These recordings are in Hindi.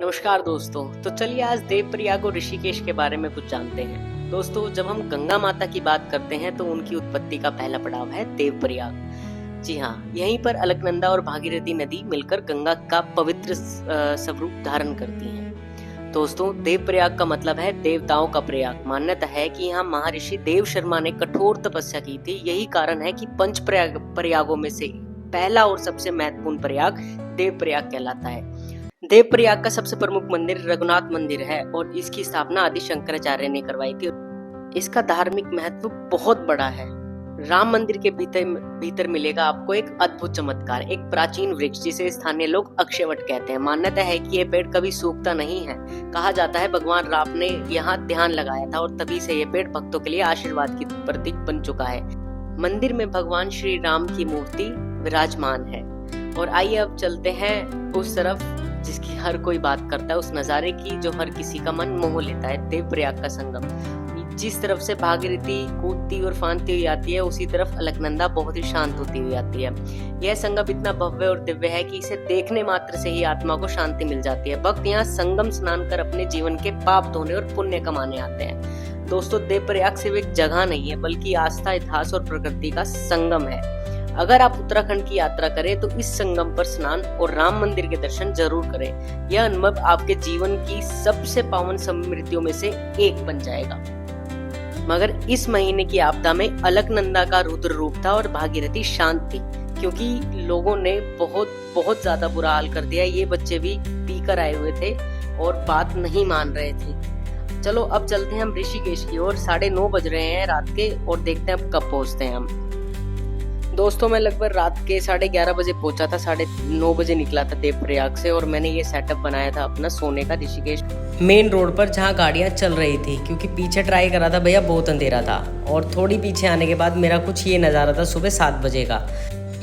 नमस्कार दोस्तों। तो चलिए आज देवप्रयाग और ऋषिकेश के बारे में कुछ जानते हैं। दोस्तों, जब हम गंगा माता की बात करते हैं तो उनकी उत्पत्ति का पहला पड़ाव है देवप्रयाग। जी हाँ, यहीं पर अलकनंदा और भागीरथी नदी मिलकर गंगा का पवित्र स्वरूप धारण करती हैं। दोस्तों, देवप्रयाग का मतलब है देवताओं का प्रयाग। मान्यता है कि यहाँ महर्षि देव शर्मा ने कठोर तपस्या की थी। यही कारण है कि पंच प्रयागों में से पहला और सबसे महत्वपूर्ण प्रयाग देवप्रयाग कहलाता है। देवप्रयाग का सबसे प्रमुख मंदिर रघुनाथ मंदिर है और इसकी स्थापना आदि शंकराचार्य ने करवाई थी। इसका धार्मिक महत्व बहुत बड़ा है। राम मंदिर के भीतर मिलेगा आपको एक अद्भुत चमत्कार, एक प्राचीन वृक्ष जिसे स्थानीय लोग अक्षयवट कहते हैं। मान्यता है कि यह पेड़ कभी सूखता नहीं है। कहा जाता है भगवान राम ने यहाँ ध्यान लगाया था और तभी से यह पेड़ भक्तों के लिए आशीर्वाद की प्रतीक बन चुका है। मंदिर में भगवान श्री राम की मूर्ति विराजमान है। और आइए अब चलते हैं उस तरफ जिसकी हर कोई बात करता है, उस नज़ारे की जो हर किसी का मन मोह लेता है, देवप्रयाग का संगम। जिस तरफ से भागीरथी कूदती और फांदती हुई आती है, उसी तरफ अलकनंदा बहुत ही शांत होती हुई आती है। यह संगम इतना भव्य और दिव्य है कि इसे देखने मात्र से ही आत्मा को शांति मिल जाती है। भक्त यहाँ संगम स्नान कर अपने जीवन के पाप धोने और पुण्य कमाने आते हैं। दोस्तों, देवप्रयाग सिर्फ एक जगह नहीं है बल्कि आस्था, इतिहास और प्रकृति का संगम है। अगर आप उत्तराखंड की यात्रा करें तो इस संगम पर स्नान और राम मंदिर के दर्शन जरूर करें। यह अनुभव आपके जीवन की सबसे पावन स्मृतियों में से एक बन जाएगा। मगर इस महीने की आपदा में अलकनंदा का रुद्र रूप था और भागीरथी शांत थी, क्योंकि लोगों ने बहुत ज्यादा बुरा हाल कर दिया। ये बच्चे भी पीकर आए हुए थे और बात नहीं मान रहे थे। चलो अब चलते हैं हम ऋषिकेश की ओर। 9:30 बज रहे हैं रात के और देखते हैं अब कब पहुंचते हैं हम। दोस्तों, मैं लगभग रात के 11:30 बजे पहुंचा था। 9:30 बजे निकला था देवप्रयाग से और मैंने ये सेटअप बनाया था अपना सोने का ऋषिकेश मेन रोड पर, जहां गाड़ियां चल रही थी, क्योंकि पीछे ट्राई करा था भैया, बहुत अंधेरा था। और थोड़ी पीछे आने के बाद मेरा कुछ ये नज़ारा था सुबह 7 बजे का।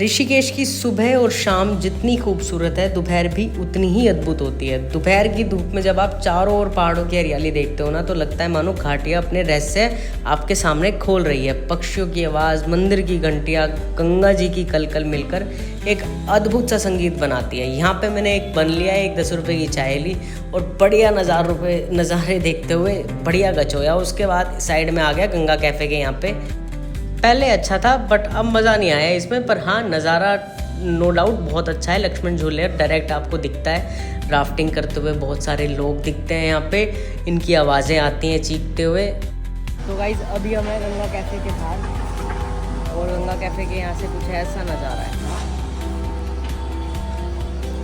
ऋषिकेश की सुबह और शाम जितनी खूबसूरत है, दोपहर भी उतनी ही अद्भुत होती है। दोपहर की धूप में जब आप चारों ओर पहाड़ों की हरियाली देखते हो ना, तो लगता है मानो घाटियाँ अपने रहस्य आपके सामने खोल रही है। पक्षियों की आवाज़, मंदिर की घंटियाँ, गंगा जी की कलकल मिलकर एक अद्भुत सा संगीत बनाती है। यहाँ पे मैंने एक बन लिया, एक 10 रुपये की चाय ली और बढ़िया नज़ारे देखते हुए बढ़िया गच होया। उसके बाद साइड में आ गया गंगा कैफ़े के यहाँ पे। पहले अच्छा था बट अब मज़ा नहीं आया इसमें, पर हाँ नज़ारा नो डाउट बहुत अच्छा है। लक्ष्मण झूले डायरेक्ट आपको दिखता है, राफ्टिंग करते हुए बहुत सारे लोग दिखते हैं यहाँ पे, इनकी आवाज़ें आती हैं चीखते हुए। तो गाइज अभी हम हैं गंगा कैफ़े के बाहर और गंगा कैफ़े के यहाँ से कुछ ऐसा नज़ारा है।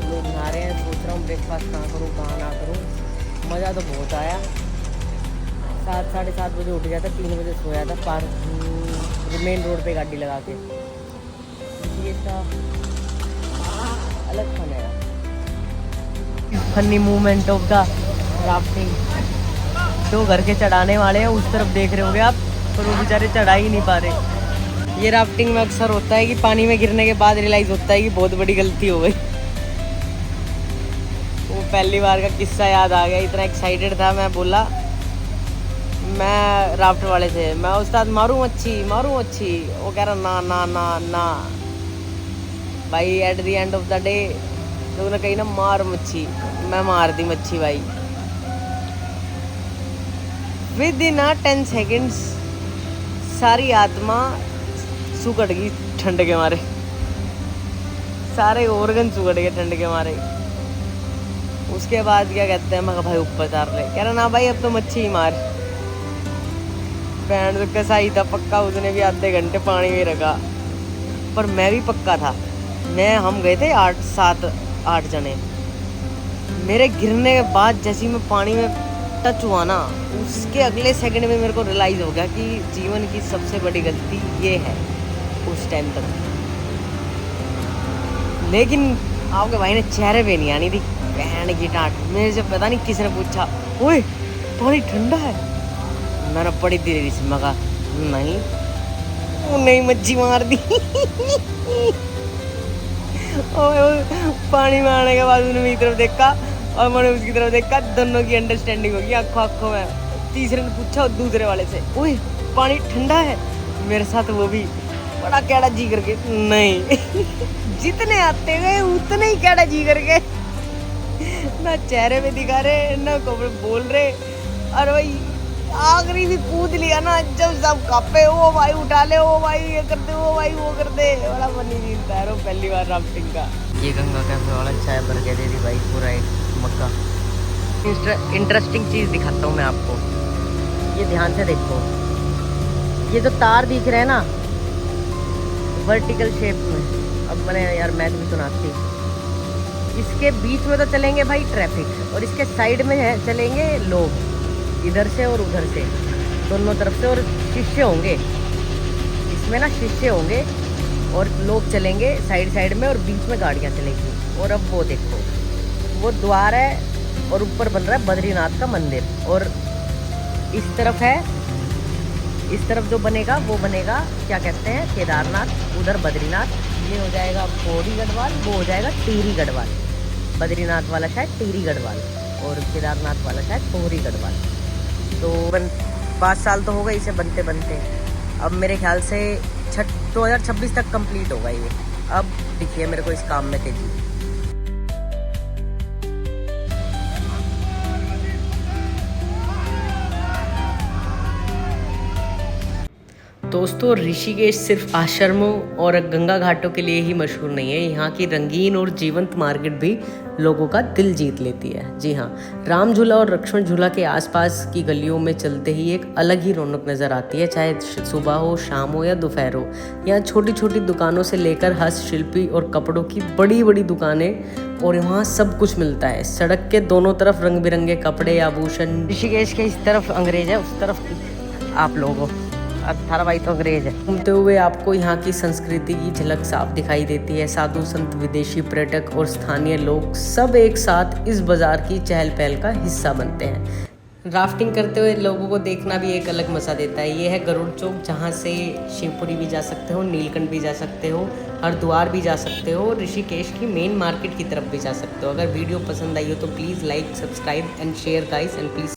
लोग नहा रहे हैं। सोच रहा हूँ ब्रेकफास्ट कहाँ करूँ कहाँ ना करूँ। मज़ा तो बहुत आया। 7-7:30 बजे उठ गया था, 3 बजे सोया था मेन रोड पे गाड़ी लगा के। ये अलग फन है, funny movement of the rafting. जो घर के चढ़ाने वाले हैं उस तरफ देख रहे होगे आप, पर वो बेचारे चढ़ा ही नहीं पा रहे। ये राफ्टिंग में अक्सर होता है कि पानी में गिरने के बाद रियलाइज होता है कि बहुत बड़ी गलती हो गई। वो पहली बार का किस्सा याद आ गया। इतना एक्साइटेड था, मैं बोला मैं राफ्ट वाले से, मैं उस्ताद मारूं मच्छी। वो कह रहा ना ना ना ना भाई, at the end of the day तो उन्होंने कही ना मार मच्छी। मैं मार दी मच्छी भाई। विद इन 10 सेकेंड्स सारी आत्मा सुकड़ गई ठंड के मारे, सारे ऑर्गन सुकड़ गए ठंड के मारे। उसके बाद क्या कहते हैं, मैं भाई ऊपर उतार ले। कह रहा ना भाई अब तो मच्छी ही मार। बैंड तो कैसा ही था पक्का, उसने भी आधे घंटे पानी में रखा, पर मैं भी पक्का था। हम गए थे 7-8 जने। मेरे गिरने के बाद जैसे मैं पानी में टच हुआ ना, उसके अगले सेकंड में मेरे को रियलाइज़ हो गया कि जीवन की सबसे बड़ी गलती ये है। उस टाइम तक लेकिन आपके भाई ने चेहरे पे नहीं आनी थी बैंड की टाट। मेरे से पता नहीं किसने पूछा, ओए पानी ठंडा है? मैंने बड़ी देरी से मगा नहीं मच्छी मार दी। और पानी में आने के बाद उसने मेरी तरफ देखा और मैंने उसकी तरफ देखा। दोनों की अंडरस्टैंडिंग होगी आंखों में। तीसरे ने पूछा दूसरे वाले से, ओए पानी ठंडा है? मेरे साथ वो भी बड़ा कैड़ा जी करके, नहीं जितने आते गए उतने ही कैड़ा जी करके ना चेहरे में दिखा रहे ना बोल रहे। और भाई आखिरी भी कूद लिया ना, जब सब कापे, ओ भाई उठा ले, ओ भाई ये कर दे, ओ भाई वो कर दे। बड़ा फनी सीन था यार पहली बार राफ्टिंग का। ये गंगा कैफे वाला चाय भर के दे दी भाई, पूरा एक मक्का। इंटरेस्टिंग चीज़ दिखाता हूँ मैं आपको, ये ध्यान से देखो। ये जो तार दिख रहे हैं ना वर्टिकल शेप में, अब मैंने यार मैच भी सुनाती, इसके बीच में तो चलेंगे भाई ट्रैफिक, और इसके साइड में है चलेंगे लोग, इधर से और उधर से, दोनों तरफ से। और शीशे होंगे इसमें ना, शीशे होंगे और लोग चलेंगे साइड साइड में, और बीच में गाड़ियाँ चलेंगी। और अब वो देखो, वो द्वार है और ऊपर बन रहा है बद्रीनाथ का मंदिर। और इस तरफ है, इस तरफ जो बनेगा वो बनेगा क्या कहते हैं, केदारनाथ, उधर बद्रीनाथ। ये हो जाएगा पौड़ी गढ़वाल, वो हो जाएगा टिहरी गढ़वाल। बद्रीनाथ वाला शायद टिहरी गढ़वाल और केदारनाथ वाला शायद पौड़ी गढ़वाल। तो 5 साल तो हो गए इसे बनते बनते। अब मेरे ख्याल से 2026 तक कंप्लीट होगा ये। अब दिखिए मेरे को इस काम में तेजी। दोस्तों ऋषिकेश सिर्फ आश्रमों और गंगा घाटों के लिए ही मशहूर नहीं है, यहाँ की रंगीन और जीवंत मार्केट भी लोगों का दिल जीत लेती है। जी हाँ, राम झूला और लक्ष्मण झूला के आसपास की गलियों में चलते ही एक अलग ही रौनक नज़र आती है, चाहे सुबह हो, शाम हो या दोपहर हो। यहाँ छोटी छोटी दुकानों से लेकर हस्तशिल्पी और कपड़ों की बड़ी बड़ी दुकानें, और वहाँ सब कुछ मिलता है। सड़क के दोनों तरफ रंग बिरंगे कपड़े, आभूषण। ऋषिकेश के इस तरफ अंग्रेज है, उस तरफ आप लोगों 18 भाई तो अंग्रेज है। घूमते हुए आपको यहाँ की संस्कृति की झलक साफ दिखाई देती है। साधु संत, विदेशी पर्यटक और स्थानीय लोग सब एक साथ इस बाजार की चहल पहल का हिस्सा बनते हैं। राफ्टिंग करते हुए लोगों को देखना भी एक अलग मज़ा देता है। ये है गरुड़ चौक, जहाँ से शिवपुरी भी जा सकते हो, नीलकंठ भी जा सकते हो, हरिद्वार भी जा सकते हो, ऋषिकेश की मेन मार्केट की तरफ भी जा सकते हो। अगर वीडियो पसंद आई हो तो please like, subscribe and share guys, and please